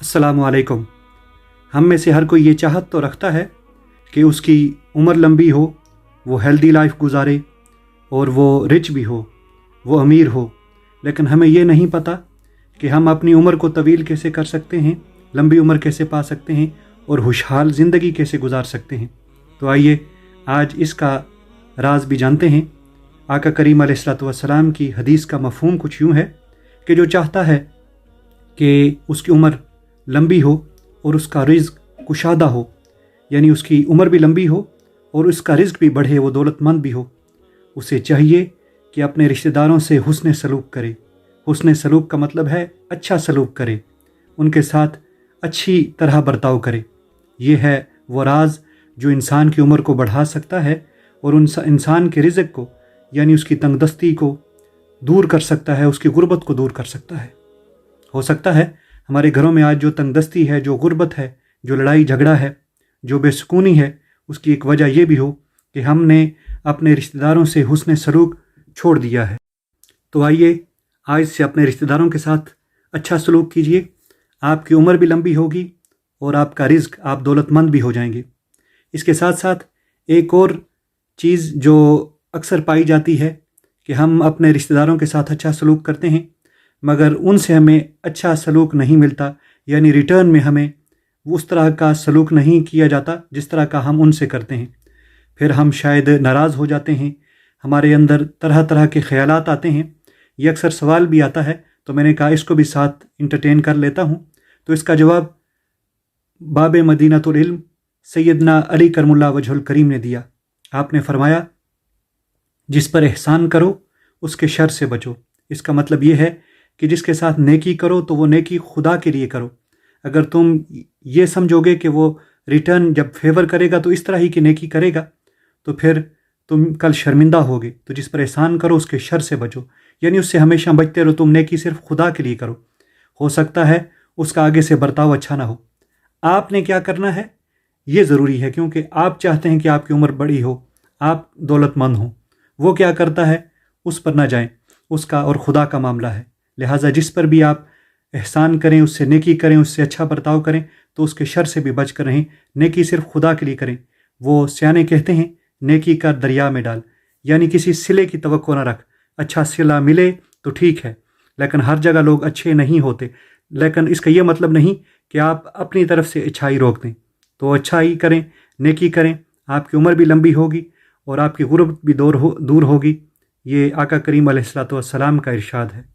अस्सलामु अलैकुम। हम में से हर कोई ये चाहत तो रखता है कि उसकी उम्र लंबी हो, वो हेल्दी लाइफ गुजारे और वो रिच भी हो, वो अमीर हो। लेकिन हमें ये नहीं पता कि हम अपनी उम्र को तवील कैसे कर सकते हैं, लंबी उम्र कैसे पा सकते हैं और खुशहाल ज़िंदगी कैसे गुजार सकते हैं। तो आइए आज इसका राज भी जानते हैं। आका करीम अलैहिस्सलातु वस्सलाम की हदीस का मफ़हूम कुछ यूँ है कि जो चाहता है कि उसकी उम्र लंबी हो और उसका रिज़्क कुशादा हो, यानी उसकी उम्र भी लंबी हो और उसका रिज़्क भी बढ़े, वो दौलतमंद भी हो, उसे चाहिए कि अपने रिश्तेदारों से हुस्न सलूक करे। हुस्न सलूक का मतलब है अच्छा सलूक करे, उनके साथ अच्छी तरह बर्ताव करे। ये है वो राज जो इंसान की उम्र को बढ़ा सकता है और उन इंसान के रिज़्क को, यानी उसकी तंगदस्ती को दूर कर सकता है, उसकी गुर्बत को दूर कर सकता है। हो सकता है हमारे घरों में आज जो तंगदस्ती है, जो गुर्बत है, जो लड़ाई झगड़ा है, जो बेसुकूनी है, उसकी एक वजह यह भी हो कि हमने अपने रिश्तेदारों से हुस्न सलूक छोड़ दिया है। तो आइए आज से अपने रिश्तेदारों के साथ अच्छा सलूक कीजिए। आपकी उम्र भी लंबी होगी और आपका रिज़्क, आप दौलतमंद भी हो जाएंगे। इसके साथ साथ एक और चीज़ जो अक्सर पाई जाती है कि हम अपने रिश्तेदारों के साथ अच्छा सलूक करते हैं मगर उनसे हमें अच्छा सलूक नहीं मिलता, यानी रिटर्न में हमें उस तरह का सलूक नहीं किया जाता जिस तरह का हम उनसे करते हैं। फिर हम शायद नाराज़ हो जाते हैं, हमारे अंदर तरह तरह के ख़यालात आते हैं। ये अक्सर सवाल भी आता है, तो मैंने कहा इसको भी साथ इंटरटेन कर लेता हूँ। तो इसका जवाब बाब मदीनतुल इल्म सैयदना अली करमुल्लाह वजहुल करीम ने दिया। आपने फरमाया, जिस पर एहसान करो उसके शर से बचो। इसका मतलब ये है कि जिसके साथ नेकी करो तो वो नेकी खुदा के लिए करो। अगर तुम ये समझोगे कि वो रिटर्न जब फेवर करेगा तो इस तरह ही की नेकी करेगा, तो फिर तुम कल शर्मिंदा होगे। तो जिस पर एहसान करो उसके शर से बचो, यानी उससे हमेशा बचते रहो। तुम नेकी सिर्फ खुदा के लिए करो। हो सकता है उसका आगे से बर्ताव अच्छा ना हो। आपने क्या करना है ये ज़रूरी है, क्योंकि आप चाहते हैं कि आपकी उम्र बड़ी हो, आप दौलतमंद हो। वो क्या करता है उस पर ना जाएं, उसका और खुदा का मामला है। लिहाजा जिस पर भी आप एहसान करें, उससे नेकी करें, उससे अच्छा बर्ताव करें, तो उसके शर से भी बच कर रहें। नेकी सिर्फ खुदा के लिए करें। वो सियाने कहते हैं, नेकी का दरिया में डाल, यानी किसी सिले की तवक्को ना रख। अच्छा सिला मिले तो ठीक है, लेकिन हर जगह लोग अच्छे नहीं होते। लेकिन इसका ये मतलब नहीं कि आप अपनी तरफ से अच्छाई रोक दें। तो अच्छाई करें, नेकी करें, आपकी उम्र भी लंबी होगी और आपकी गुर्बत भी दूर होगी। ये आका करीम अलैहिस्सलातु वस्सलाम का इरशाद है।